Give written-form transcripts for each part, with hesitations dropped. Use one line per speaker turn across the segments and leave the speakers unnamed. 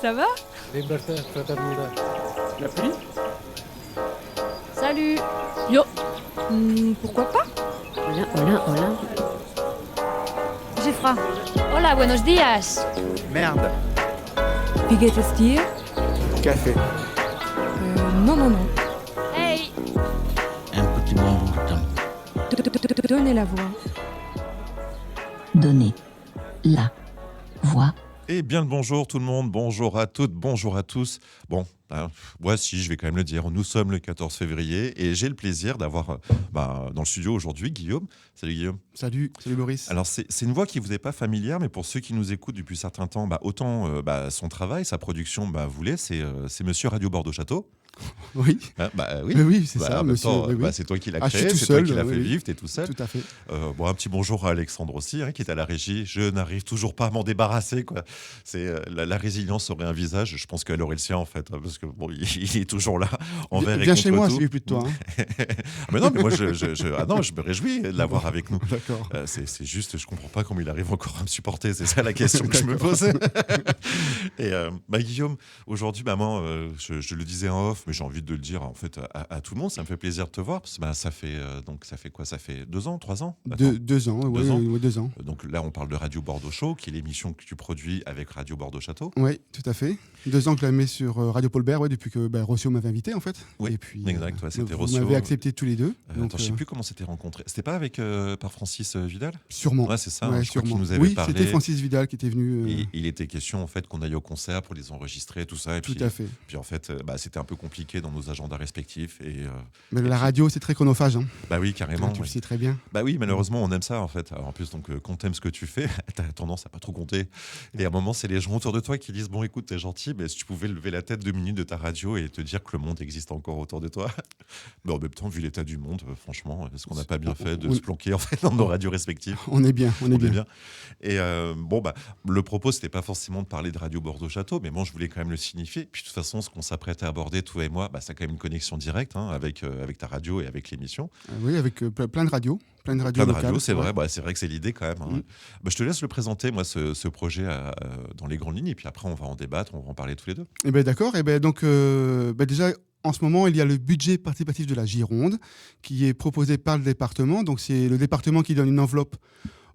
Ça va?
Libertad, fraternidad.
La pluie?
Salut. Yo. Pourquoi pas?
Hola, hola, hola.
J'ai froid. Hola, buenos días.
Merde.
Wie geht es dir?
Café.
Non.
Hey!
Un petit bon bout de temps.
Donnez la voix.
Donnez la voix.
Et bien le bonjour tout le monde, bonjour à toutes, bonjour à tous. Bon, moi si je vais quand même le dire, nous sommes le 14 février et j'ai le plaisir d'avoir dans le studio aujourd'hui Guillaume. Salut Guillaume.
Salut Boris.
Alors c'est une voix qui vous est pas familière, mais pour ceux qui nous écoutent depuis certains temps, autant son travail, sa production, vous l'est, c'est Monsieur Radio Bordeaux Château.
Oui.
Oui.
Oui, c'est ça, monsieur. Oui.
C'est toi qui l'as
Je
créé,
suis tout
c'est toi
seul,
qui l'as fait
oui.
vivre, t'es tout seul.
Tout à fait.
Un petit bonjour à Alexandre aussi, qui est à la régie. Je n'arrive toujours pas à m'en débarrasser, quoi. C'est la résilience aurait un visage. Je pense qu'elle aurait le sien en fait, parce que il est toujours là envers et
Viens
contre
chez moi,
tout.
celui plus de toi.
Mais non, mais moi je me réjouis de l'avoir avec nous.
D'accord.
C'est juste, je comprends pas comment il arrive encore à me supporter. C'est ça la question que je me pose. Et Guillaume, aujourd'hui, maman, je le disais en off, mais j'ai envie de le dire en fait à tout le monde. Ça me fait plaisir de te voir. Parce que, ça fait quoi? Ça fait 2 ans, 3 ans?
2 ans, oui,
2 ans.
2 ans.
Donc là, on parle de Radio Bordeaux Show, qui est l'émission que tu produis avec Radio Bordeaux Château.
Oui, tout à fait. 2 ans que je la mets sur Radio Paul Bert, depuis que Rossio m'avait invité en fait.
Oui,
et puis,
exact. C'était
vous
Rossio.
m'avez accepté tous les deux.
Attends, je sais plus comment c'était rencontré. C'était pas avec par Francis Vidal?
Sûrement.
Ouais, c'est ça.
Ouais,
je crois qu'il
sûrement.
nous avait
Oui,
parlé.
c'était Francis Vidal qui était venu.
Et il était question en fait qu'on aille au concert pour les enregistrer, tout ça. Et
Tout
puis,
à fait.
Puis en fait, c'était un peu compliqué dans nos agendas respectifs.
Mais la radio, c'est très chronophage.
Oui, carrément.
Tu le sais très bien.
Oui, malheureusement, on aime ça en fait. Alors, en plus, donc quand t'aimes ce que tu fais, t'as tendance à pas trop compter. Et à un moment, c'est les gens autour de toi qui disent bon, écoute, t'es gentil, mais si tu pouvais lever la tête 2 minutes de ta radio et te dire que le monde existe encore autour de toi. Mais en même temps, vu l'état du monde, franchement, est-ce qu'on n'a pas bien fait de se planquer en fait dans nos radios respectives?
On est bien.
Et le propos, c'était pas forcément de parler de Radio Bordeaux Château, mais bon, je voulais quand même le signifier. Puis de toute façon, ce qu'on s'apprête à aborder, toi et moi, ça a quand même une connexion directe avec ta radio et avec l'émission.
Oui, avec plein de radios. Plein de
Plein de
locales.
radios, c'est vrai. C'est vrai que c'est l'idée quand même. Je te laisse le présenter, moi, ce projet dans les grandes lignes. Et puis après, on va en débattre, on va en parler tous les deux.
D'accord. Donc, déjà, en ce moment, il y a le budget participatif de la Gironde qui est proposé par le département. Donc, c'est le département qui donne une enveloppe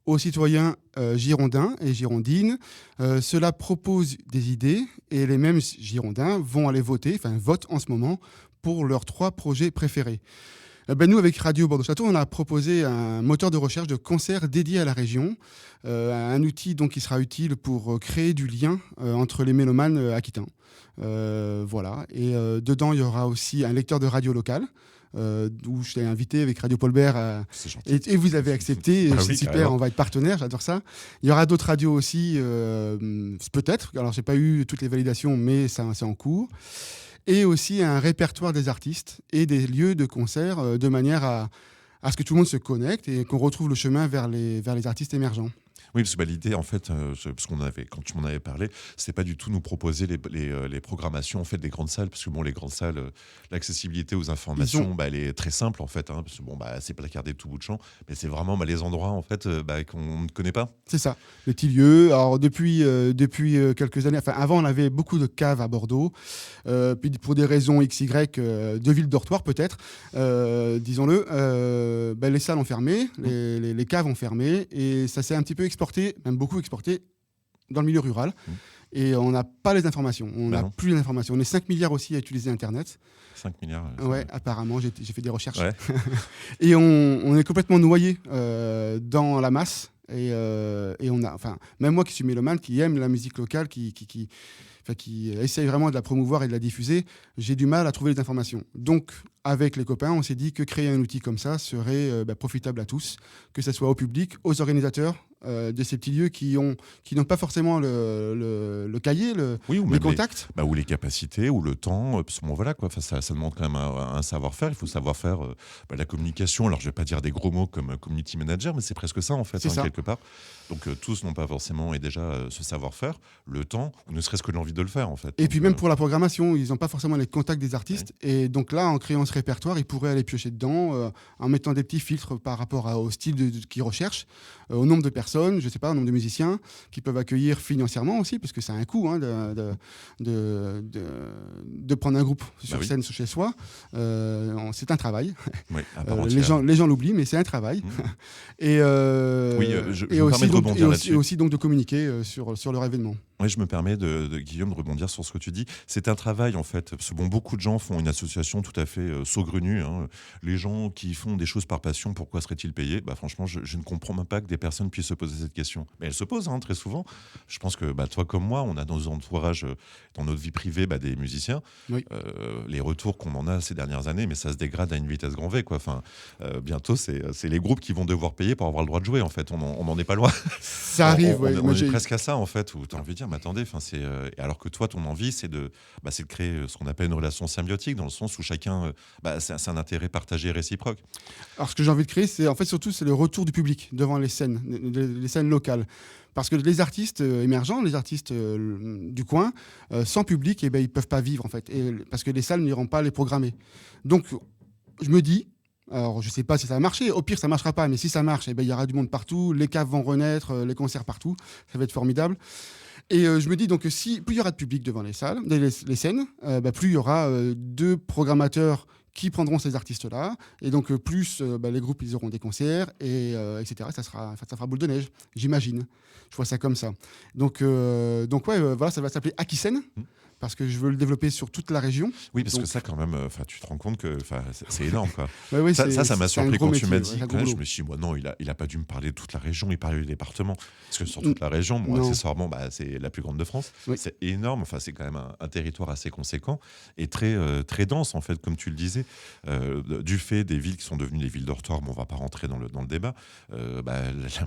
aux citoyens girondins et girondines. Cela propose des idées et les mêmes girondins vont aller votent en ce moment pour leurs 3 projets préférés. Nous, avec Radio Bordeaux Château, on a proposé un moteur de recherche de concerts dédié à la région, un outil donc, qui sera utile pour créer du lien entre les mélomanes aquitains. Voilà. Et dedans, il y aura aussi un lecteur de radio locale. Où je t'ai invité avec Radio Paul Bert et vous avez accepté. C'est super, carrément. On va être partenaires, j'adore ça. Il y aura d'autres radios aussi, peut-être. Alors, j'ai pas eu toutes les validations, mais c'est en cours. Et aussi un répertoire des artistes et des lieux de concert de manière à ce que tout le monde se connecte et qu'on retrouve le chemin vers les artistes émergents.
Oui, parce que l'idée, en fait, parce quand tu m'en avais parlé, c'était pas du tout nous proposer les programmations en fait des grandes salles, parce que les grandes salles, l'accessibilité aux informations, elle est très simple en fait, parce que c'est placardé de tout bout de champ, mais c'est vraiment les endroits en fait qu'on ne connaît pas.
C'est ça, les petits lieux. Alors depuis quelques années, avant on avait beaucoup de caves à Bordeaux, puis pour des raisons XY, de villes dortoirs peut-être, disons-le, les salles ont fermé, les caves ont fermé, et ça s'est un petit peu même beaucoup exporté dans le milieu rural. Et on n'a pas les informations. On n'a plus les informations. On est 5 milliards aussi à utiliser Internet.
5 milliards.
Ouais, apparemment, j'ai fait des recherches.
Ouais.
Et on est complètement noyé dans la masse. Et on a, même moi qui suis mélomane, qui aime la musique locale, qui essaye vraiment de la promouvoir et de la diffuser, j'ai du mal à trouver les informations. Donc, avec les copains, on s'est dit que créer un outil comme ça serait profitable à tous, que ce soit au public, aux organisateurs de ces petits lieux qui n'ont pas forcément le cahier, les contacts.
Ou les capacités, ou le temps. Voilà, quoi. Ça demande quand même un savoir-faire. Il faut savoir faire la communication. Alors, je ne vais pas dire des gros mots comme community manager, mais c'est presque ça, en fait, quelque part. Donc, tous n'ont pas forcément déjà ce savoir-faire, le temps, ou ne serait-ce que l'envie de le faire, en fait.
Et puis, même pour la programmation, ils n'ont pas forcément les contacts des artistes. Ouais. Et donc là, en créant ce répertoire, ils pourraient aller piocher dedans en mettant des petits filtres par rapport au style qu'ils recherchent, au nombre de personnes, je sais pas, au nombre de musiciens qu'ils peuvent accueillir financièrement aussi, parce que c'est un coût de prendre un groupe sur scène chez soi. C'est un travail.
Oui,
les gens l'oublient, mais c'est un travail. Et aussi donc de communiquer sur leur événement.
Oui, je me permets, Guillaume, de rebondir sur ce que tu dis. C'est un travail, en fait. Parce que, beaucoup de gens font une association tout à fait saugrenue. Les gens qui font des choses par passion, pourquoi seraient-ils payés ? Franchement, je ne comprends même pas que des personnes puissent se poser cette question. Mais elles se posent très souvent. Je pense que toi comme moi, on a dans nos entourages, dans notre vie privée, des musiciens. Oui. Les retours qu'on en a ces dernières années, mais ça se dégrade à une vitesse grand V, quoi. Bientôt, c'est les groupes qui vont devoir payer pour avoir le droit de jouer, en fait. On n'en est pas loin.
Ça arrive,
on est presque à ça, en fait, où tu as envie de dire, mais attendez, alors que toi, ton envie, c'est de créer ce qu'on appelle une relation symbiotique, dans le sens où chacun, c'est un intérêt partagé et réciproque.
Alors, ce que j'ai envie de créer, c'est en fait surtout c'est le retour du public devant les scènes locales. Parce que les artistes émergents, les artistes du coin, sans public, ils ne peuvent pas vivre, en fait, parce que les salles n'iront pas les programmer. Donc, je me dis, alors je ne sais pas si ça va marcher, au pire ça ne marchera pas, mais si ça marche, il y aura du monde partout, les caves vont renaître, les concerts partout, ça va être formidable. Et je me dis donc que plus il y aura de public devant les salles, les scènes, plus il y aura de programmateurs qui prendront ces artistes-là, et donc plus les groupes ils auront des concerts, etc. Ça fera boule de neige, j'imagine. Je vois ça comme ça. Donc voilà, ça va s'appeler Akisen. Parce que je veux le développer sur toute la région.
Oui, parce que ça, quand même, tu te rends compte que c'est énorme, quoi.
Oui,
ça m'a surpris quand tu m'as dit.
Je
me suis dit, non, il a pas dû me parler de toute la région, il parlait du département. Parce que sur toute la région, accessoirement, c'est la plus grande de France. Oui. C'est énorme. C'est quand même un territoire assez conséquent et très, très dense, en fait, comme tu le disais. Du fait des villes qui sont devenues des villes dortoirs, on va pas rentrer dans le débat.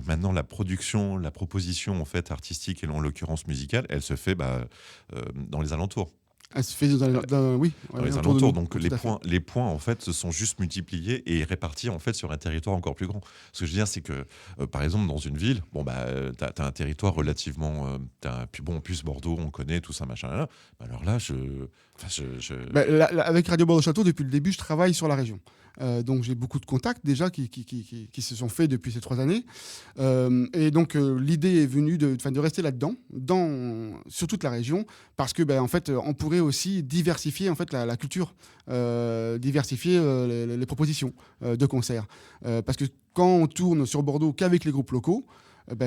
Maintenant, la production, la proposition, en fait, artistique et en l'occurrence musicale, elle se fait dans les alentours.
Elle se fait dans
les alentours. Donc les points en fait se sont juste multipliés et répartis en fait sur un territoire encore plus grand. Ce que je veux dire, c'est que par exemple dans une ville, t'as un territoire relativement, en plus Bordeaux, on connaît tout ça machin là. Alors là,
avec Radio Bordeaux Château, depuis le début, je travaille sur la région. Donc j'ai beaucoup de contacts déjà qui se sont faits depuis ces 3 années. Et donc l'idée est venue de rester là-dedans, sur toute la région, parce que en fait, on pourrait aussi diversifier en fait, la culture, diversifier les propositions de concerts. Parce que quand on tourne sur Bordeaux qu'avec les groupes locaux,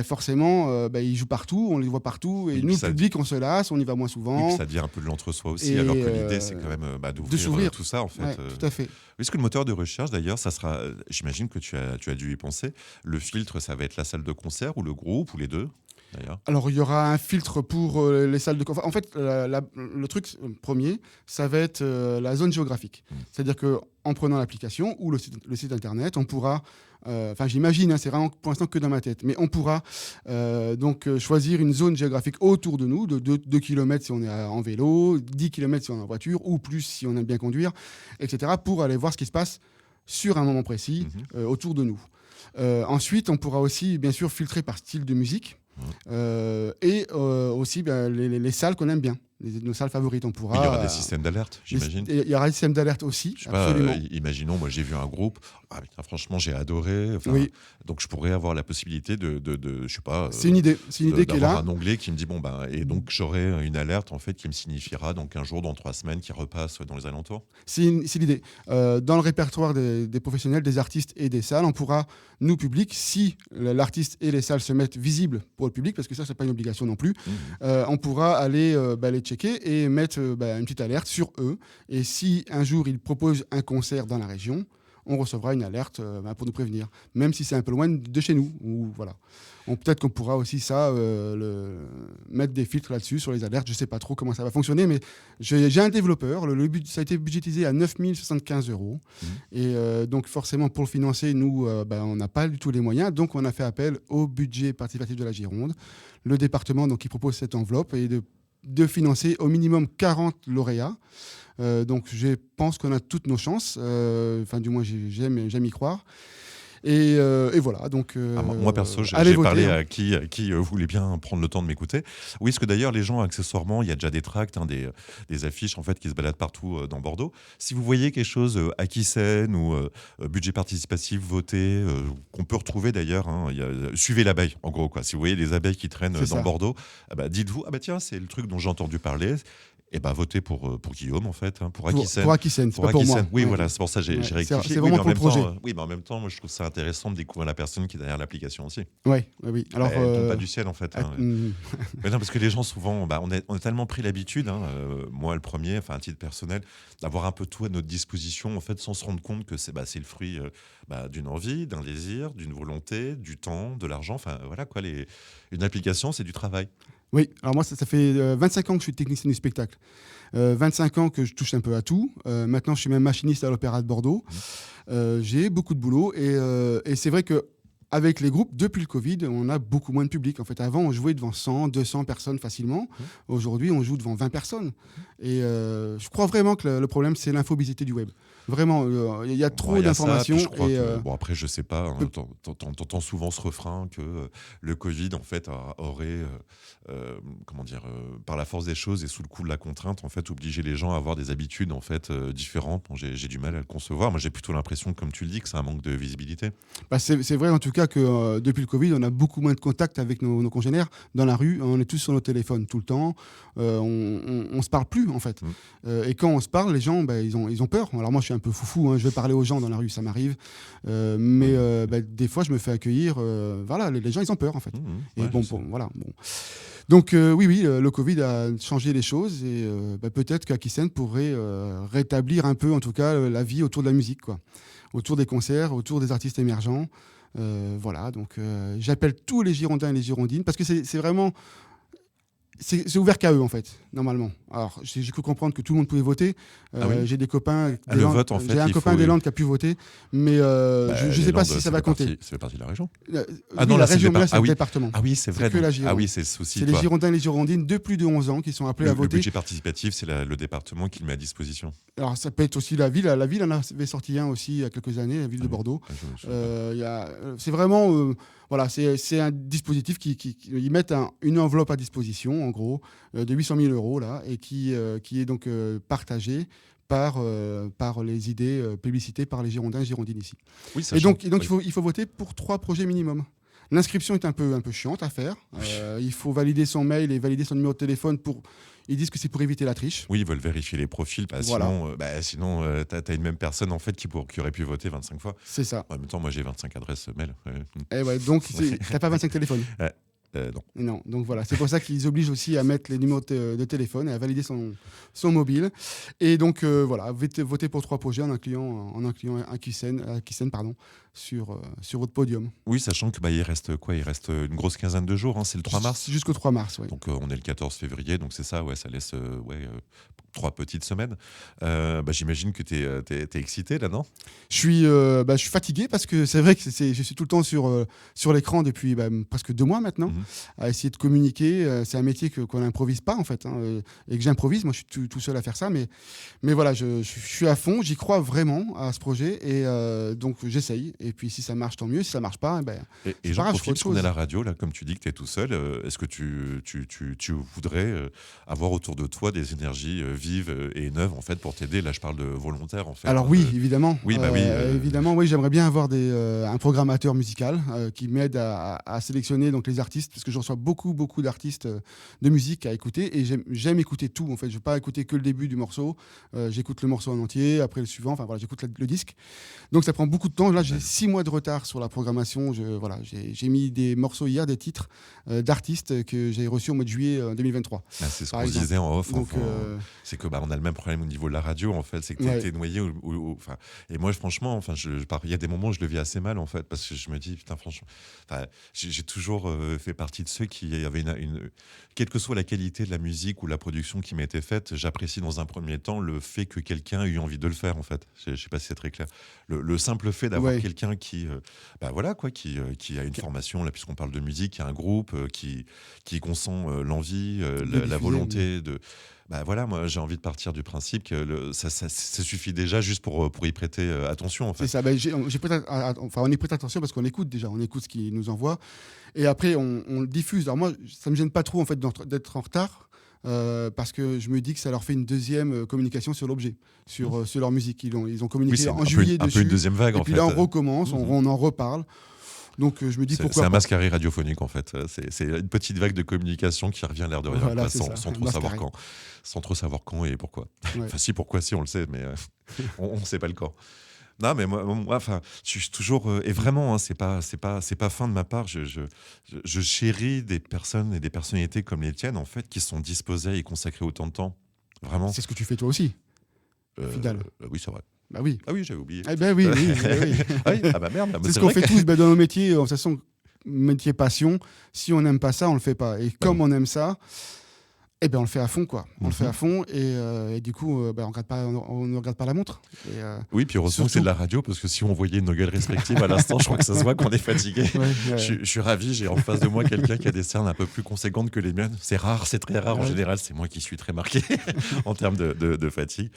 forcément, ils jouent partout, on les voit partout, et nous, le public, on se lasse, on y va moins souvent.
Et ça devient un peu de l'entre-soi aussi, alors que l'idée, c'est quand même d'ouvrir tout ça, en fait.
Ouais, tout à fait.
Est-ce que le moteur de recherche, d'ailleurs, ça sera, j'imagine que tu as dû y penser, le filtre, ça va être la salle de concert ou le groupe, ou les deux d'ailleurs? Alors,
il y aura un filtre pour les salles de concert. En fait, le truc premier, ça va être la zone géographique. C'est-à-dire qu'en prenant l'application ou le site internet, on pourra... j'imagine, c'est vraiment pour l'instant que dans ma tête, mais on pourra choisir une zone géographique autour de nous, de 2 km si on est en vélo, 10 km si on est en voiture, ou plus si on aime bien conduire, etc., pour aller voir ce qui se passe sur un moment précis autour de nous. Ensuite, on pourra aussi, bien sûr, filtrer par style de musique. Et aussi les salles qu'on aime bien, nos salles favorites. On pourra,
il y aura des systèmes d'alerte, j'imagine.
Il y aura des systèmes d'alerte aussi.
Je sais pas, imaginons, moi j'ai vu un groupe, franchement j'ai adoré. Oui. Donc je pourrais avoir la possibilité de je sais pas.
C'est une idée qui est là.
Un onglet qui me dit et donc j'aurai une alerte en fait qui me signifiera donc un jour dans 3 semaines qui repasse dans les alentours.
C'est l'idée. Dans le répertoire des professionnels, des artistes et des salles, on pourra, nous public, si l'artiste et les salles se mettent visibles pour le public, parce que ça c'est pas une obligation non plus, on pourra aller les checker et mettre une petite alerte sur eux. Et si un jour ils proposent un concert dans la région, on recevra une alerte pour nous prévenir, même si c'est un peu loin de chez nous. Ou, voilà. Peut-être qu'on pourra aussi mettre des filtres là-dessus sur les alertes. Je ne sais pas trop comment ça va fonctionner, mais j'ai un développeur. Ça a été budgétisé à 9 075 €. Et donc forcément, pour le financer, nous, on n'a pas du tout les moyens. Donc on a fait appel au budget participatif de la Gironde. Le département donc, qui propose cette enveloppe et de financer au minimum 40 lauréats. Donc je pense qu'on a toutes nos chances, du moins j'aime y croire. Et voilà, donc
Moi perso,
allez
j'ai
voter,
parlé
hein.
à qui voulait bien prendre le temps de m'écouter. Oui, parce que d'ailleurs les gens accessoirement, il y a déjà des tracts, hein, des affiches en fait qui se baladent partout dans Bordeaux. Si vous voyez quelque chose Aquitaine ou budget participatif voté, qu'on peut retrouver d'ailleurs, hein, suivez l'abeille en gros quoi. Si vous voyez des abeilles qui traînent
C'est
dans
ça.
Bordeaux, dites-vous tiens, c'est le truc dont j'ai entendu parler. Et votez pour Guillaume en fait, hein, pour Aquitaine.
Pour Aquitaine, c'est
Pour
pas pour moi.
Aquitaine. Oui,
Ouais.
voilà, c'est pour ça que j'ai
Ouais,
rectifié.
c'est
Oui,
vraiment
mais en
pour
même
le projet.
temps, oui, mais en même temps, moi je trouve ça intéressant de découvrir la personne qui est derrière l'application aussi.
Oui. Alors,
Elle tombe pas du ciel en fait. Hein.
mm,
Mais non, parce que les gens souvent, on a tellement pris l'habitude, hein, moi le premier, enfin à titre personnel, d'avoir un peu tout à notre disposition en fait, sans se rendre compte que c'est le fruit d'une envie, d'un désir, d'une volonté, du temps, de l'argent. Enfin voilà quoi, une application, c'est du travail.
oui, alors moi, ça fait 25 ans que je suis technicien du spectacle. 25 ans que je touche un peu à tout. Maintenant, je suis même machiniste à l'Opéra de Bordeaux. J'ai beaucoup de boulot. Et c'est vrai que avec les groupes, depuis le Covid, on a beaucoup moins de public. En fait, avant, on jouait devant 100, 200 personnes facilement. Aujourd'hui, on joue devant 20 personnes. Et je crois vraiment que le problème, c'est l'infobésité du web. Vraiment, il y a trop
Il y a ça,
d'informations.
puis je crois
et,
que, bon après je sais pas, hein, t'entends souvent ce refrain que le Covid en fait aurait par la force des choses et sous le coup de la contrainte en fait obligé les gens à avoir des habitudes en fait différentes. Bon, j'ai du mal à le concevoir. Moi j'ai plutôt l'impression, comme tu le dis, que c'est un manque de visibilité.
c'est vrai en tout cas que depuis le Covid, on a beaucoup moins de contact avec nos congénères dans la rue. On est tous sur nos téléphones tout le temps. On se parle plus en fait. Et quand on se parle, les gens ils ont peur. Alors moi je suis un peu foufou, hein, je vais parler aux gens dans la rue, ça m'arrive. Mais des fois je me fais accueillir. Voilà, les gens ils ont peur en fait. Et
Ouais,
bon,
je sais.
voilà. Bon. Donc oui, le Covid a changé les choses et peut-être qu'Aquitaine pourrait rétablir un peu, en tout cas, la vie autour de la musique, quoi. Autour des concerts, autour des artistes émergents. Voilà, donc j'appelle tous les Girondins et les Girondines parce que c'est vraiment... C'est ouvert qu'à eux, en fait, normalement. Alors, j'ai cru comprendre que tout le monde pouvait voter.
Ah oui.
J'ai des copains...
Le vote, en fait,
j'ai un
il
copain
faut-
des Landes qui a pu voter, mais je ne sais pas si ça va compter.
Ça fait partie de la région.
Oui,
non,
la
là, c'est
région,
le
mais là,
départ-
c'est
ah
le
oui.
département.
Ah oui, c'est vrai.
C'est que la
donc.
Gironde.
Ah oui, c'est le souci.
C'est les
toi.
Girondins et les Girondines de plus de 11 ans qui sont appelés à
Le
voter.
budget participatif, c'est le département qui le met à disposition.
Alors, ça peut être aussi la ville. La ville en avait sorti un aussi il y a quelques années, la ville de Bordeaux. C'est vraiment... voilà, c'est un dispositif ils mettent une enveloppe à disposition, en gros, de 800 000 € là, et qui est donc partagée par les idées publicitées par les Girondins et Girondines ici.
Oui,
Et donc il faut voter pour 3 projets minimum. L'inscription est un peu chiante à faire. Il faut valider son mail et valider son numéro de téléphone pour... Ils disent que c'est pour éviter la triche.
Oui, ils veulent vérifier les profils.
Voilà.
Sinon, t'as une même personne en fait qui aurait pu voter 25 fois.
C'est ça.
En même temps, moi j'ai 25 adresses mail.
Et ouais, donc t'as pas 25 téléphones.
Non.
Non, donc voilà, c'est pour ça qu'ils obligent aussi à mettre les numéros de téléphone et à valider son mobile. Et donc voilà, votez pour 3 projets en incluant Aquitaine, sur votre podium.
Oui, sachant que il reste quoi? Il reste une grosse quinzaine de jours. Hein, c'est le 3 mars.
Jusqu'au 3 mars, oui.
Donc on est le 14 février, donc c'est ça. Ouais, ça laisse 3 petites semaines. J'imagine que t'es excité là, non?
Je suis fatigué parce que c'est vrai que je suis tout le temps sur l'écran depuis presque 2 mois maintenant, à essayer de communiquer. C'est un métier qu'on n'improvise pas en fait, hein, et que j'improvise. Moi, je suis tout seul à faire ça, mais voilà, je suis à fond. J'y crois vraiment à ce projet et donc j'essaye. Et puis si ça marche, tant mieux. Si ça marche pas,
et j'en profite parce qu'on est à la radio là, comme tu dis que tu es tout seul. Est-ce que tu voudrais avoir autour de toi des énergies vives et neuves en fait pour t'aider? Là, je parle de volontaires en fait.
Alors oui, évidemment.
Oui,
évidemment, oui. J'aimerais bien avoir un programmateur musical qui m'aide à sélectionner donc les artistes, parce que je reçois beaucoup d'artistes de musique à écouter et j'aime écouter tout. En fait, je veux pas écouter que le début du morceau. J'écoute le morceau en entier, après le suivant. Enfin voilà, j'écoute le disque. Donc ça prend beaucoup de temps. Là, j'ai 6 mois de retard sur la programmation. J'ai mis des morceaux hier, des titres d'artistes que j'ai reçus au mois de juillet 2023.
C'est ce qu'on se disait en off.
Donc,
c'est que on a le même problème au niveau de la radio en fait, c'est que t'es noyé et moi franchement, il y a des moments où je le vis assez mal en fait, parce que je me dis putain franchement, j'ai toujours fait partie de ceux qui avaient quelle que soit la qualité de la musique ou la production qui m'a été faite, j'apprécie dans un premier temps le fait que quelqu'un ait eu envie de le faire en fait. Je sais pas si c'est très clair. Le simple fait d'avoir quelqu'un qui a une formation là, puisqu'on parle de musique, qui a un groupe, qui consent l'envie, la volonté de Bah voilà, moi j'ai envie de partir du principe que ça suffit déjà juste pour y prêter attention en fait.
C'est ça. On y prête attention parce qu'on écoute déjà, on écoute ce qu'ils nous envoient. Et après, on le diffuse. Alors moi, ça me gêne pas trop en fait d'être en retard. Parce que je me dis que ça leur fait une deuxième communication sur l'objet, sur leur musique. Ils ont communiqué
c'est
en juillet dessus.
Un peu une deuxième vague
et
en
puis
fait.
là, on recommence, on en reparle. Donc je me dis pourquoi
C'est un
pas.
mascaré radiophonique en fait. C'est une petite vague de communication qui revient l'air de rien,
Voilà,
quoi,
c'est
sans
ça,
trop savoir quand. Sans trop savoir quand et pourquoi.
Ouais.
Enfin si, pourquoi si, on le sait, mais on ne sait pas le quand. Non, mais moi, enfin, je suis toujours et vraiment, hein, c'est pas fin de ma part. Je chéris des personnes et des personnalités comme les tiennes, en fait, qui sont disposées à y consacrer autant de temps. Vraiment.
C'est ce que tu fais toi aussi. Final.
Oui, c'est vrai.
Bah oui.
Ah oui, j'avais oublié.
Eh ben oui.
Ah oui, ah bah merde.
C'est ce qu'on fait tous dans nos métiers. De toute façon, métier passion. Si on n'aime pas ça, on le fait pas. Et comme on aime ça, eh ben on le fait à fond, quoi. On le fait à fond et du coup, on ne regarde pas la montre.
Oui, puis heureusement que c'est de la radio parce que si on voyait nos gueules respectives à l'instant, je crois que ça se voit qu'on est fatigué.
Ouais.
Je suis ravi, j'ai en face de moi quelqu'un qui a des cernes un peu plus conséquentes que les miennes. C'est rare, c'est très rare. En général, c'est moi qui suis très marqué en termes de fatigue.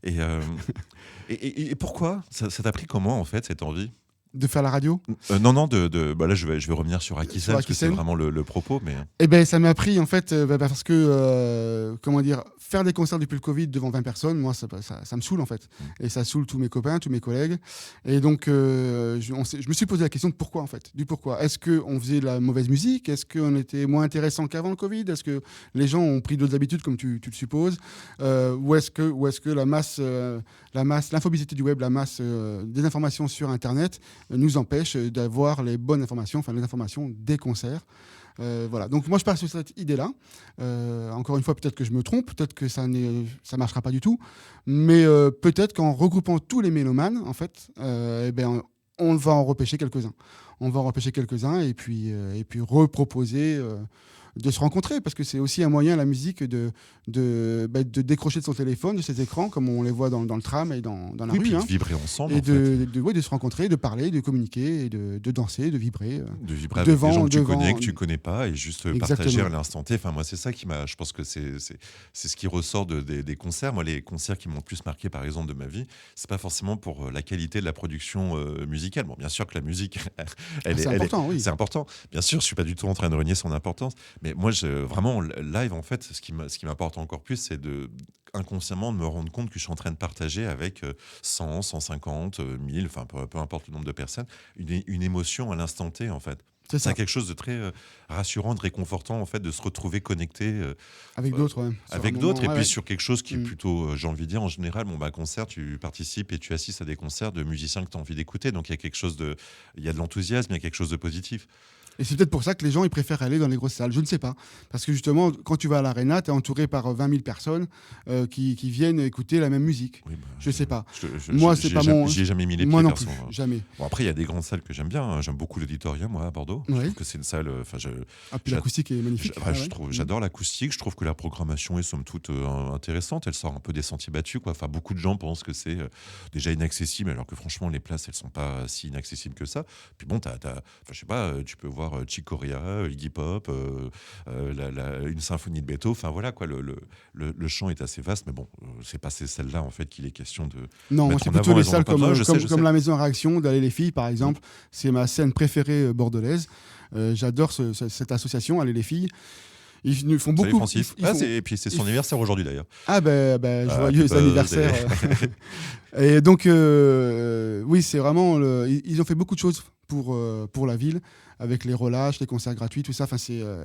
Et pourquoi ça t'a pris comment en fait cette envie?
De faire la radio?
Non, là je vais revenir sur Akisen parce que c'est vraiment le propos. Mais...
Eh ben, ça m'a pris en fait parce que faire des concerts depuis le Covid devant 20 personnes, moi ça me saoule en fait. Et ça saoule tous mes copains, tous mes collègues. Et donc je me suis posé la question de pourquoi en fait. Du pourquoi. Est-ce qu'on faisait de la mauvaise musique? Est-ce qu'on était moins intéressant qu'avant le Covid? Est-ce que les gens ont pris d'autres habitudes comme tu le supposes? Ou est-ce que la masse, l'infobésité du web, la masse des informations sur Internet nous empêche d'avoir les bonnes informations, enfin les informations des concerts. Voilà. Donc moi je pars sur cette idée-là. Encore une fois, peut-être que je me trompe, peut-être que ça marchera pas du tout, mais peut-être qu'en regroupant tous les mélomanes, en fait, on va en repêcher quelques-uns. On va en repêcher quelques-uns et puis reproposer. De se rencontrer, parce que c'est aussi un moyen, la musique, de décrocher de son téléphone, de ses écrans, comme on les voit dans le tram et dans la rue.
Puis de vibrer ensemble.
Et de se rencontrer, de parler, de communiquer, et de danser, de vibrer.
De vibrer avec des gens que tu connais, que tu connais pas, et juste partager à l'instant T. Enfin, moi, c'est ça qui m'a. Je pense que c'est ce qui ressort des concerts. Moi, les concerts qui m'ont le plus marqué, par exemple, de ma vie, c'est pas forcément pour la qualité de la production musicale. Bon, bien sûr que la musique,
c'est important, oui.
C'est important. Bien sûr, je suis pas du tout en train de renier son importance. Mais moi, vraiment, live, en fait, ce qui m'apporte encore plus, c'est inconsciemment de me rendre compte que je suis en train de partager avec 100, 150, 1000, enfin peu importe le nombre de personnes, une émotion à l'instant T, en fait. C'est quelque chose de très rassurant, de réconfortant, en fait, de se retrouver connecté
avec d'autres. Ouais,
avec d'autres, et puis sur quelque chose qui est plutôt, j'ai envie de dire, en général, concert, tu participes et tu assistes à des concerts de musiciens que tu as envie d'écouter, donc il y a de l'enthousiasme, il y a quelque chose de positif.
Et c'est peut-être pour ça que les gens ils préfèrent aller dans les grosses salles. Je ne sais pas. Parce que justement, quand tu vas à l'Arena, tu es entouré par 20 000 personnes qui viennent écouter la même musique. Oui, je ne sais pas. Moi, c'est pas mon.
J'y ai jamais mis les pieds.
Moi non plus. Jamais.
Bon, après, il y a des grandes salles que j'aime bien. Hein. J'aime beaucoup l'Auditorium, moi, à Bordeaux. Je trouve que c'est une salle.
Puis l'acoustique est magnifique.
J'adore l'acoustique. Je trouve que la programmation est somme toute intéressante. Elle sort un peu des sentiers battus, quoi. Enfin, beaucoup de gens pensent que c'est déjà inaccessible, alors que franchement, les places, elles sont pas si inaccessibles que ça. Puis bon, je sais pas, tu peux voir Chick Corea, Iggy Pop, une symphonie de Beethoven. Enfin voilà quoi, le champ est assez vaste, mais bon, c'est pas celles-là en fait qu'il est question de.
Non, moi c'est plutôt les salles comme la Maison Réaction d'Aller les filles par exemple. C'est ma scène préférée bordelaise. J'adore cette association Aller les filles. Ils nous font beaucoup.
Et puis c'est son anniversaire aujourd'hui d'ailleurs.
Joyeux anniversaire. Et donc oui, c'est vraiment. Ils ont fait beaucoup de choses pour la ville, avec les relâches, les concerts gratuits, tout ça.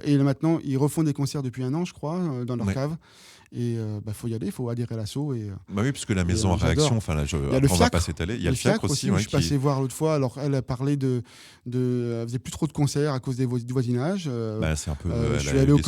Et maintenant, ils refont des concerts depuis 1 an, je crois, dans leur cave. Et faut y aller, il faut adhérer à l'assaut.
Oui, parce que la Maison en Réaction, on va pas s'étaler. Il y a le Fiacre aussi.
Je suis passé voir l'autre fois. Alors, elle a parlé elle faisait plus trop de concerts à cause du voisinage.
C'est un peu.
Je suis allé les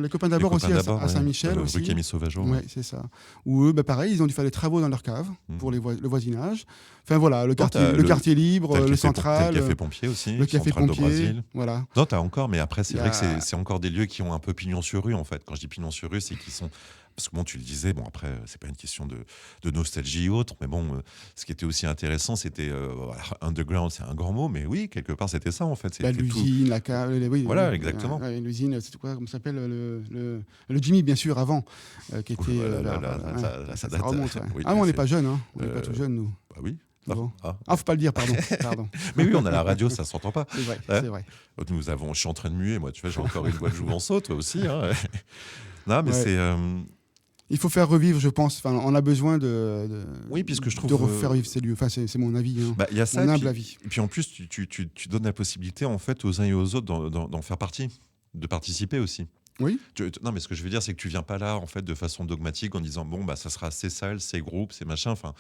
copains d'abord aussi à Saint-Michel aussi.
Rue Camille Sauvageau.
Ouais, c'est ça. Où eux, pareil, ils ont dû faire des travaux dans leur cave pour le voisinage. Enfin voilà, le quartier libre, le central.
Le café pompier aussi.
Le café pompier. Voilà.
Non, t'as encore, mais après, c'est vrai que c'est encore des lieux qui ont un peu pignon sur rue, en fait. Quand je dis pignon sur rue, c'est qu'ils sont Parce que bon, tu le disais, bon après, c'est pas une question de nostalgie ou autre, mais bon, ce qui était aussi intéressant, c'était voilà, underground, c'est un grand mot, mais oui, quelque part, c'était ça en fait. C'était
L'usine, la cave, oui.
Voilà, exactement.
L'usine, c'est quoi, comment ça s'appelle le Jimmy, bien sûr, avant, qui était.
Ça
ça remonte. Ouais.
Oui,
On n'est pas jeunes, hein. On n'est pas tout jeunes, nous.
Bah oui.
Bon.
Ah.
Faut pas le dire, pardon.
Mais oui, on a la radio, ça s'entend pas.
C'est vrai,
Hein
c'est vrai.
Je suis en train de muer, moi, tu vois, j'ai encore une voix de jouvenceau, toi aussi. Hein. Non, mais c'est.
Il faut faire revivre, je pense. Enfin, on a besoin
oui, puisque je trouve
de refaire vivre ces lieux. Enfin, c'est mon avis. Hein.
Bah, y a ça,
mon humble avis.
Et puis en plus, tu donnes la possibilité en fait aux uns et aux autres d'en faire partie, de participer aussi.
Oui.
Non, mais ce que je veux dire, c'est que tu viens pas là en fait de façon dogmatique en disant bon bah ça sera ces salles, ces groupes, ces machins. Enfin,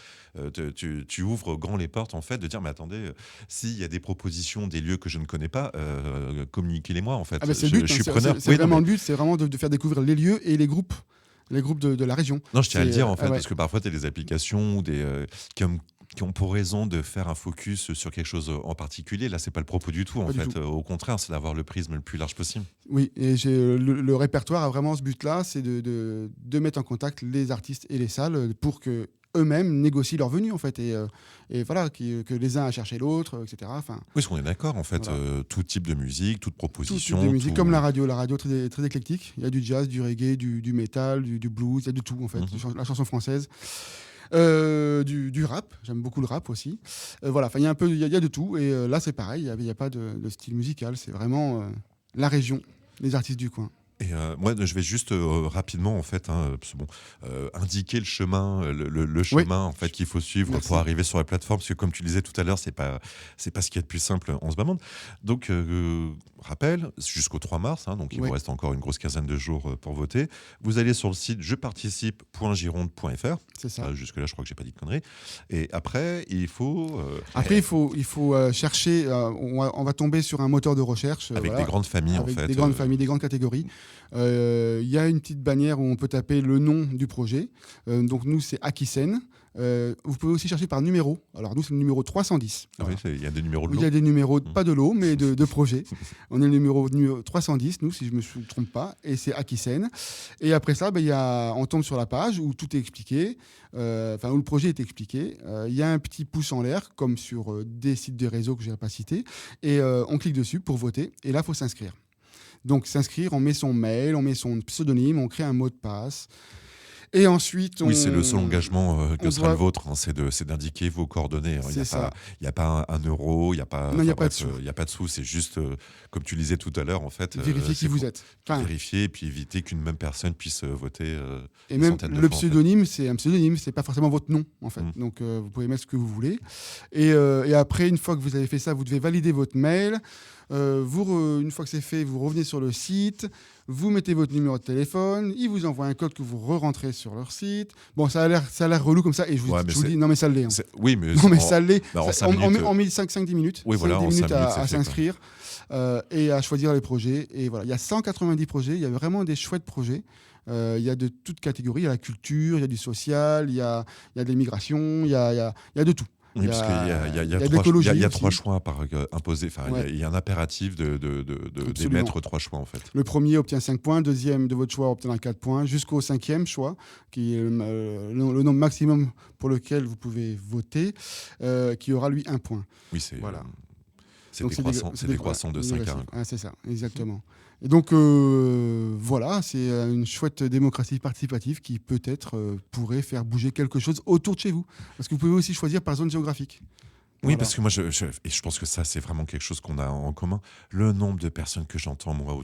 tu ouvres grand les portes en fait de dire mais attendez, s'il y a des propositions, des lieux que je ne connais pas, communiquez-les-moi en fait.
Ah bah c'est le but.
Je suis preneur.
C'est vraiment le but, c'est vraiment de faire découvrir les lieux et les groupes de la région.
Non, je tiens à le dire en fait parce que parfois tu as des applications ou qui ont pour raison de faire un focus sur quelque chose en particulier. Là, c'est pas le propos du tout, en fait. Au contraire, c'est d'avoir le prisme le plus large possible. Oui, et le répertoire a vraiment ce but-là, c'est de mettre en contact les artistes et les salles pour que eux-mêmes négocient leur venue, en fait, et voilà, que les uns aillent chercher l'autre, etc. Enfin, oui, parce qu'on est d'accord, en fait, voilà. Tout type de musique, toute proposition. Tout type de musique, comme la radio très, très éclectique. Il y a du jazz, du reggae, du métal, du blues, il y a de tout, en fait, la chanson française. Du rap, j'aime beaucoup le rap aussi. Voilà, il y a de tout. Et là, c'est pareil, il n'y a pas de style musical. C'est vraiment la région, les artistes du coin. Et moi, je vais juste rapidement en fait, indiquer le chemin, le chemin en fait qu'il faut suivre pour arriver sur la plateforme, parce que comme tu disais tout à l'heure, c'est pas ce qu'il y a de plus simple en ce moment. Donc, rappel, jusqu'au 3 mars, donc il vous reste encore une grosse quinzaine de jours pour voter. Vous allez sur le site jeparticipe.gironde.fr. C'est ça. Jusque là, je crois que j'ai pas dit de conneries. Et après, il faut. Il faut chercher. On va tomber sur un moteur de recherche avec des grandes familles en fait. Des grandes familles, des grandes catégories. Il y a une petite bannière où on peut taper le nom du projet. Donc nous, c'est Akisen. Vous pouvez aussi chercher par numéro. Alors nous, c'est le numéro 310. Ah oui, il y a des numéros de l'eau. Il y a des numéros, pas de l'eau, mais de projets. On est le numéro 310, nous, si je ne me trompe pas, et c'est Akisen. Et après ça, on tombe sur la page où tout est expliqué, où le projet est expliqué. Il y a un petit pouce en l'air, comme sur des sites de réseau que je n'ai pas cités, et on clique dessus pour voter. Et là, il faut s'inscrire. Donc s'inscrire, on met son mail, on met son pseudonyme, on crée un mot de passe. Et ensuite, oui, c'est le seul engagement que sera le vôtre, c'est d'indiquer vos coordonnées. Il n'y a pas un euro, il n'y a pas de sous, c'est juste, comme tu le disais tout à l'heure, en fait. Vérifier qui vous êtes. Vérifier et puis éviter qu'une même personne puisse voter. Et même le pseudonyme, c'est un pseudonyme, c'est pas forcément votre nom, en fait. Donc vous pouvez mettre ce que vous voulez. Et après, une fois que vous avez fait ça, vous devez valider votre mail. Une fois que c'est fait, vous revenez sur le site, vous mettez votre numéro de téléphone, ils vous envoient un code que vous re-rentrez sur leur site. Bon, ça a l'air relou comme ça, et je vous dis, non mais ça l'est. Oui, mais ça l'est. On met 5-10 minutes, oui, voilà, 10 minutes à s'inscrire et à choisir les projets. Et voilà, il y a 190 projets, il y a vraiment des chouettes projets. Il y a de toutes catégories, il y a la culture, il y a du social, il y a de l'immigration, il y a de tout. Oui, parce qu'il y a 3 choix par imposer. Enfin, il y a un impératif d'émettre 3 choix en fait. Le premier obtient 5 points, deuxième de votre choix obtiendra 4 points, jusqu'au 5e choix, qui est le nombre maximum pour lequel vous pouvez voter, qui aura lui 1 point. Oui, c'est voilà. C'est décroissant de 5 à 1. C'est ça, exactement. Et donc, voilà, c'est une chouette démocratie participative qui peut-être pourrait faire bouger quelque chose autour de chez vous. Parce que vous pouvez aussi choisir par zone géographique. Oui, voilà. Parce que moi, je pense que ça, c'est vraiment quelque chose qu'on a en commun. Le nombre de personnes que j'entends, moi,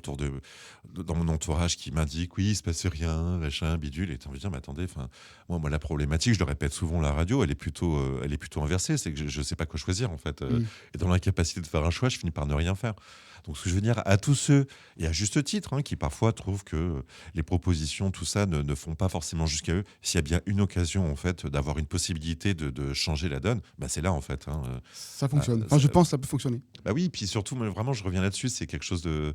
dans mon entourage, qui m'indiquent, oui, il ne se passe rien, machin, bidule. Et tu as envie de dire, mais attendez, moi, la problématique, je le répète souvent, la radio, elle est plutôt inversée. C'est que je ne sais pas quoi choisir, en fait. Et dans l'incapacité de faire un choix, je finis par ne rien faire. Donc, ce que je veux dire à tous ceux, et à juste titre, qui parfois trouvent que les propositions, tout ça, ne font pas forcément jusqu'à eux, s'il y a bien une occasion, en fait, d'avoir une possibilité de changer la donne, c'est là, en fait. Ça fonctionne. Je pense que ça peut fonctionner. Bah oui, puis surtout, vraiment, je reviens là-dessus, c'est quelque chose de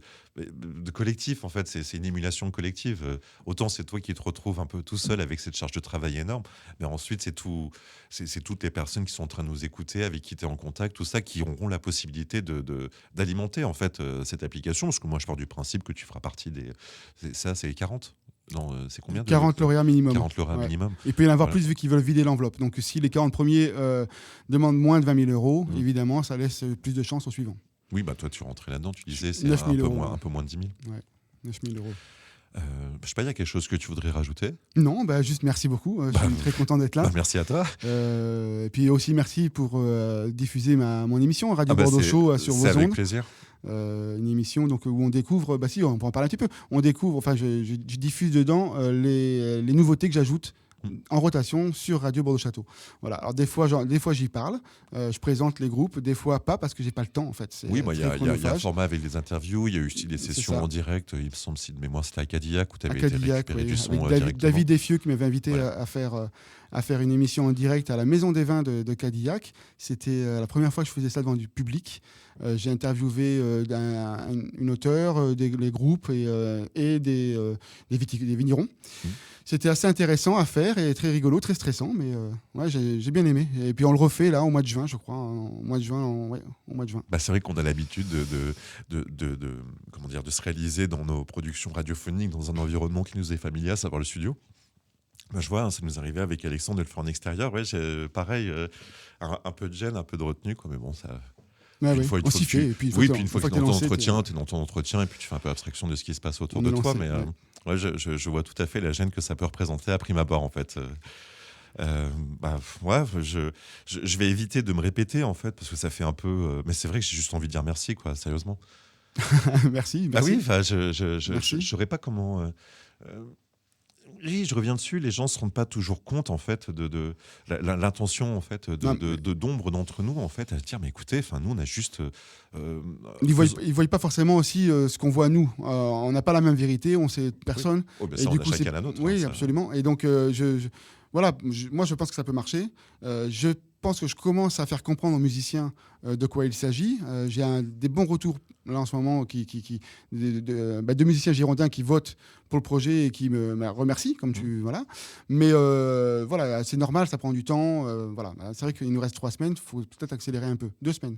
collectif, en fait. C'est une émulation collective. Autant c'est toi qui te retrouves un peu tout seul avec cette charge de travail énorme, mais ensuite, c'est toutes les personnes qui sont en train de nous écouter, avec qui tu es en contact, tout ça, qui auront la possibilité d'alimenter, en fait, cette application. Parce que moi, je pars du principe que tu feras partie c'est les 40. Non, c'est combien
40 lauréats minimum.
40 lauréats
Ouais.
minimum.
Il peut y en avoir
Voilà.
plus vu qu'ils veulent vider l'enveloppe. Donc si les 40 premiers demandent moins de 20 000 euros, évidemment, ça laisse plus de chances aux suivants.
Oui, bah toi, tu rentrais là-dedans, tu disais, c'est
9 000 euros,
un peu moins de 10 000.
9 000 euros.
Je sais pas, il y a quelque chose que tu voudrais rajouter?
Non, juste merci beaucoup. Je suis très content d'être là.
Merci à toi.
Et puis aussi merci pour diffuser mon émission Radio Bordeaux Show sur vos
C'est avec
ondes.
plaisir.
Une émission donc, où on découvre, si on peut en parler un petit peu, on découvre, enfin je diffuse dedans les nouveautés que j'ajoute en rotation sur Radio Bordeaux Château. Voilà. Alors des fois j'y parle, je présente les groupes, des fois pas parce que j'ai pas le temps en fait.
Oui, il y a un format avec des interviews, il y a eu aussi des sessions en direct, il me semble si de mémoire c'était à Cadillac où tu avais été récupérer du son
avec David Desfieux qui m'avait invité à faire une émission en direct à la Maison des Vins de Cadillac. C'était la première fois que je faisais ça devant du public. J'ai interviewé une auteure, les groupes et des vignerons. C'était assez intéressant à faire et très rigolo, très stressant, mais j'ai bien aimé. Et puis on le refait là au mois de juin, je crois, au mois de juin. C'est
vrai qu'on a l'habitude de se réaliser dans nos productions radiophoniques dans un environnement qui nous est familier, à savoir le studio. Je vois, ça nous arrivait avec Alexandre de le faire en extérieur. J'ai pareil, un peu de gêne, un peu de retenue, quoi, mais bon, ça.
Une fois que
tu es dans ton entretien et puis tu fais un peu abstraction de ce qui se passe autour de toi. Mais je vois tout à fait la gêne que ça peut représenter à prime abord, en fait. Je vais éviter de me répéter, en fait, parce que ça fait un peu. Mais c'est vrai que j'ai juste envie de dire merci, quoi, sérieusement.
Merci.
Ah oui, je saurais pas comment. Oui, je reviens dessus. Les gens se rendent pas toujours compte en fait de l'intention en fait d'ombre d'entre nous en fait à se dire mais écoutez, enfin nous on a juste.
Ils voient pas forcément aussi ce qu'on voit nous. On n'a pas la même vérité, on sait personne.
Oui. Et du coup, chacun la nôtre.
Oui, absolument. Et donc moi je pense que ça peut marcher. Je pense que je commence à faire comprendre aux musiciens de quoi il s'agit. J'ai des bons retours là en ce moment de musiciens girondins qui votent pour le projet et qui me remercient comme voilà. Mais voilà, c'est normal, ça prend du temps. Voilà, c'est vrai qu'il nous reste 3 semaines, il faut peut-être accélérer un peu. 2 semaines.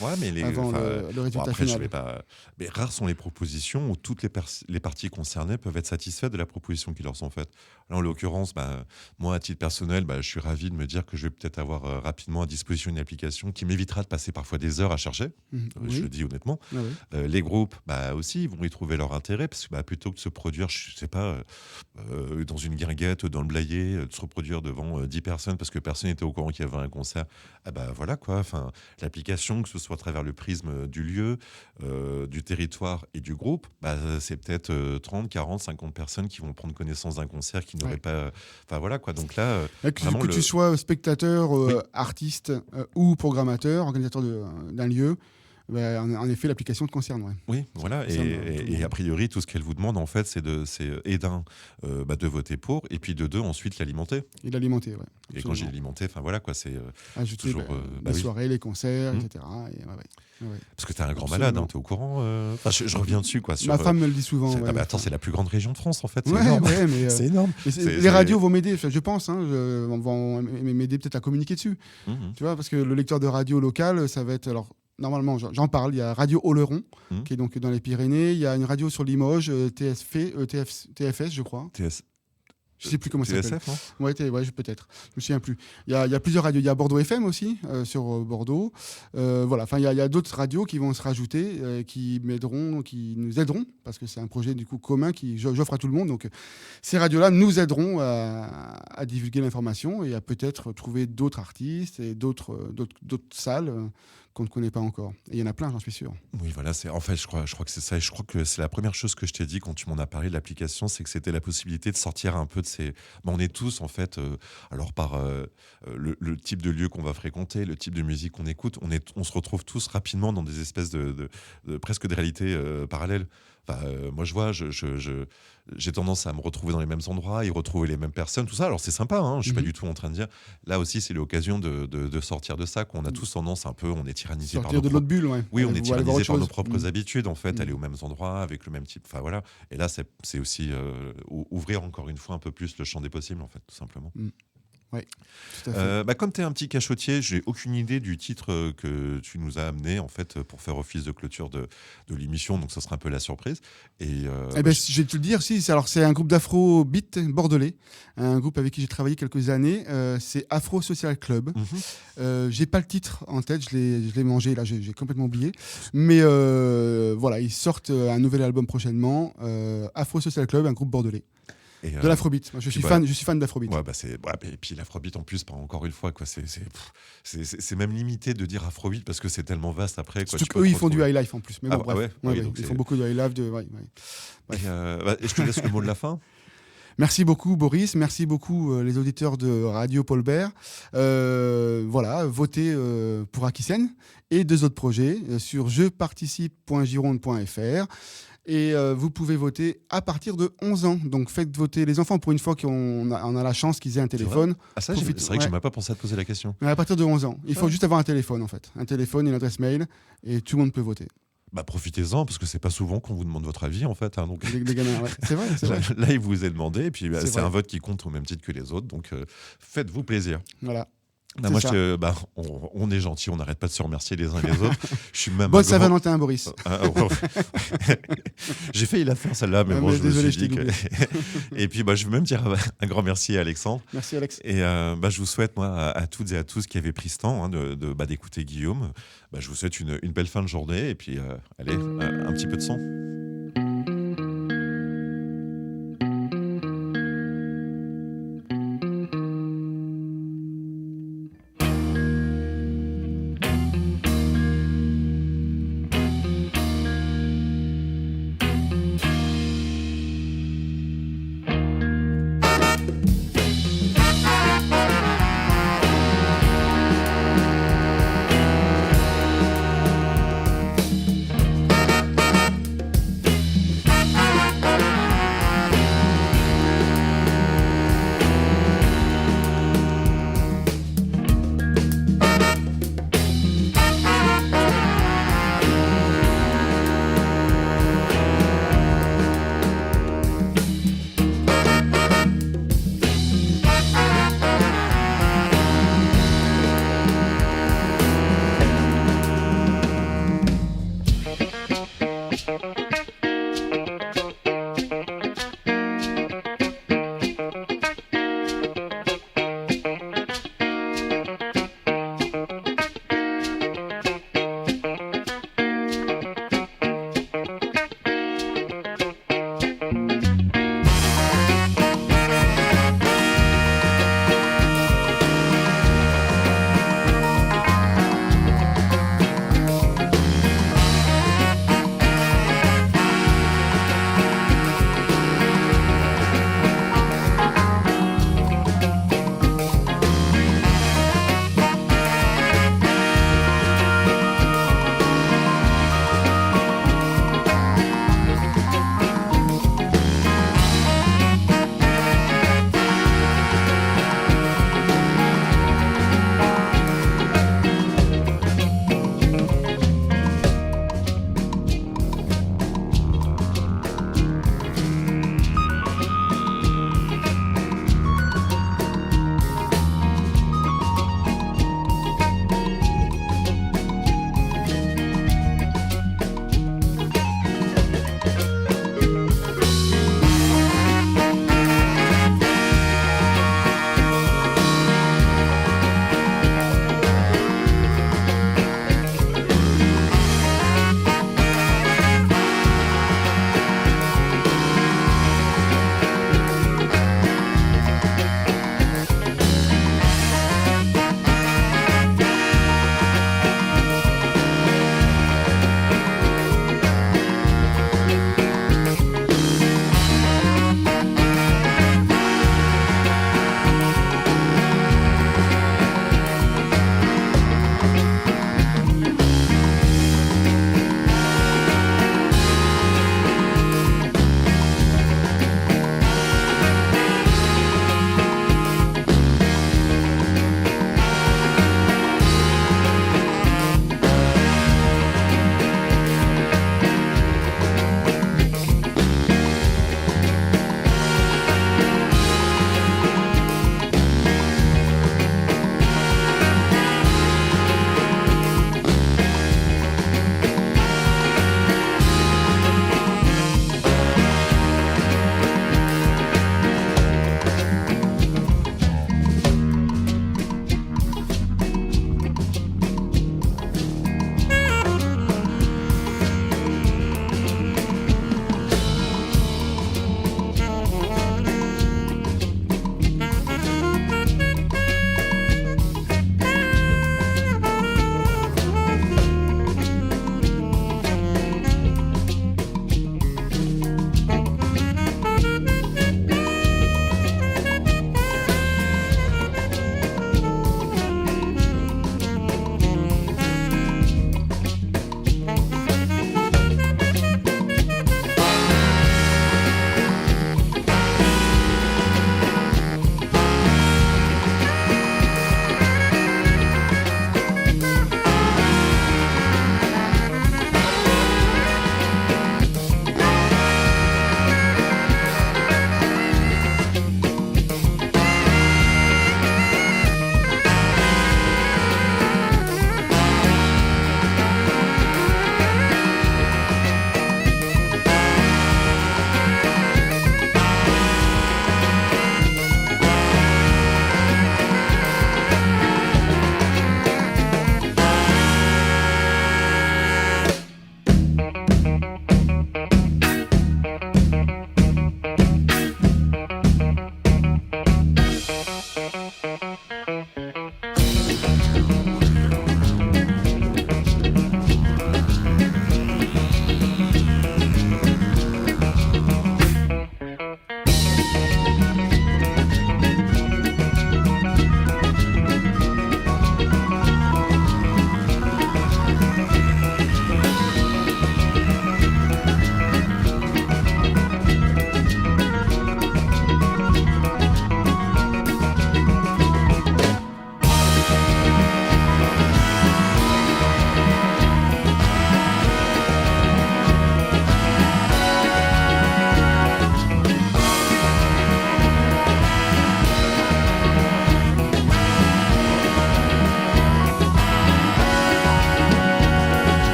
Ouais, mais
avant le résultat
après,
final.
Mais rares sont les propositions où toutes les parties concernées peuvent être satisfaites de la proposition qui leur sont faites. Là, en l'occurrence, moi, à titre personnel, je suis ravi de me dire que je vais peut-être avoir rapidement à disposition une application qui m'évitera de passer parfois des heures à chercher. Je le dis honnêtement. Les groupes, aussi, ils vont y trouver leur intérêt parce que plutôt que de se produire, je sais pas, dans une guinguette, dans le Blayais, de se reproduire devant 10 personnes parce que personne n'était au courant qu'il y avait un concert. Voilà quoi. Enfin, l'application, que ce soit à travers le prisme du lieu, du territoire et du groupe, c'est peut-être 30, 40, 50 personnes qui vont prendre connaissance d'un concert qui n'auraient pas. Enfin voilà quoi. Donc là,
que tu sois spectateur, artiste ou programmateur, organisateur d'un lieu. En effet, l'application te concerne.
Oui, voilà. Et a priori, tout ce qu'elle vous demande, en fait, c'est d'un, de voter pour, et puis de deux, ensuite l'alimenter.
Et l'alimenter, oui.
Et quand j'ai alimenté, enfin voilà quoi, c'est
ajouter toujours les soirées, les concerts, etc.
Parce que t'es un grand malade, t'es au courant. Je reviens dessus quoi.
Ma femme me le dit souvent.
Attends, c'est la plus grande région de France en fait. C'est
énorme.
C'est énorme.
Les radios vont m'aider, je pense. Vont m'aider peut-être à communiquer dessus. Tu vois, parce que le lecteur de radio local, ça va être normalement, j'en parle. Il y a Radio Oloron, qui est donc dans les Pyrénées. Il y a une radio sur Limoges, TFS, je crois. Je ne sais plus comment ça s'appelle. Ouais, peut-être. Je me souviens plus. Il y a plusieurs radios. Il y a Bordeaux FM aussi, sur Bordeaux. Voilà. Enfin, il y a d'autres radios qui vont se rajouter, qui nous aideront, parce que c'est un projet du coup commun qui j'offre à tout le monde. Donc, ces radios-là nous aideront à divulguer l'information et à peut-être trouver d'autres artistes et d'autres salles qu'on ne connaît pas encore. Et il y en a plein, j'en suis sûr.
Oui, voilà. En fait, je crois que c'est ça. Et je crois que c'est la première chose que je t'ai dit quand tu m'en as parlé de l'application, c'est que c'était la possibilité de sortir un peu de ces. On est tous, en fait, alors par le type de lieu qu'on va fréquenter, le type de musique qu'on écoute, on se retrouve tous rapidement dans des espèces de presque des réalités parallèles. Enfin, moi, je vois, j'ai tendance à me retrouver dans les mêmes endroits, y retrouver les mêmes personnes, tout ça. Alors, c'est sympa, je ne suis pas du tout en train de dire. Là aussi, c'est l'occasion de sortir de ça. Qu'on a tous tendance un peu, on est tyrannisé par
de l'autre bulle,
Oui, on est tyrannisé par nos propres habitudes, en fait, aller aux mêmes endroits, avec le même type. Enfin, voilà. Et là, c'est aussi ouvrir encore une fois un peu plus le champ des possibles, en fait, tout simplement.
Tout à fait.
Comme tu es un petit cachotier, j'ai aucune idée du titre que tu nous as amené en fait pour faire office de clôture de l'émission, donc ça sera un peu la surprise. Et
Je vais te le dire, c'est un groupe d'afro-beat bordelais, un groupe avec qui j'ai travaillé quelques années. C'est Afro Social Club. J'ai pas le titre en tête, je l'ai mangé, là j'ai complètement oublié. Mais voilà, ils sortent un nouvel album prochainement. Afro Social Club, un groupe bordelais. De l'afrobeat. Moi, je suis fan d'afrobeat.
Et puis l'afrobeat en plus, encore une fois, quoi, c'est même limité de dire afrobeat parce que c'est tellement vaste après. Quoi,
surtout qu'eux, ils font du high life en plus. Mais bon, bref.
Donc
ils font beaucoup de high life.
Et je te laisse le mot de la fin.
Merci beaucoup Boris, merci beaucoup les auditeurs de Radio Paul Bert. Votez pour Akisen et 2 autres projets sur jeparticipe.gironde.fr. Et vous pouvez voter à partir de 11 ans. Donc faites voter les enfants pour une fois qu'on a la chance qu'ils aient un téléphone.
C'est vrai que je n'avais pas pensé à te poser la question.
Mais à partir de 11 ans. Il faut juste avoir un téléphone en fait. Un téléphone et une adresse mail et tout le monde peut voter.
Profitez-en parce que c'est pas souvent qu'on vous demande votre avis en fait. Donc...
Les gamins, c'est vrai.
Là, il vous est demandé et puis c'est un vote qui compte au même titre que les autres. Donc faites-vous plaisir.
Voilà.
On est gentils, on n'arrête pas de se remercier les uns les autres. Je suis même
Bonne Saint-Valentin, Boris.
J'ai failli la faire celle-là, mais bon,
désolé,
je me suis dit que... Et puis, je veux même dire un grand merci à Alexandre.
Merci, Alex.
Et je vous souhaite, moi, à toutes et à tous qui avaient pris ce temps d'écouter Guillaume, je vous souhaite une belle fin de journée. Et puis, allez, un petit peu de son.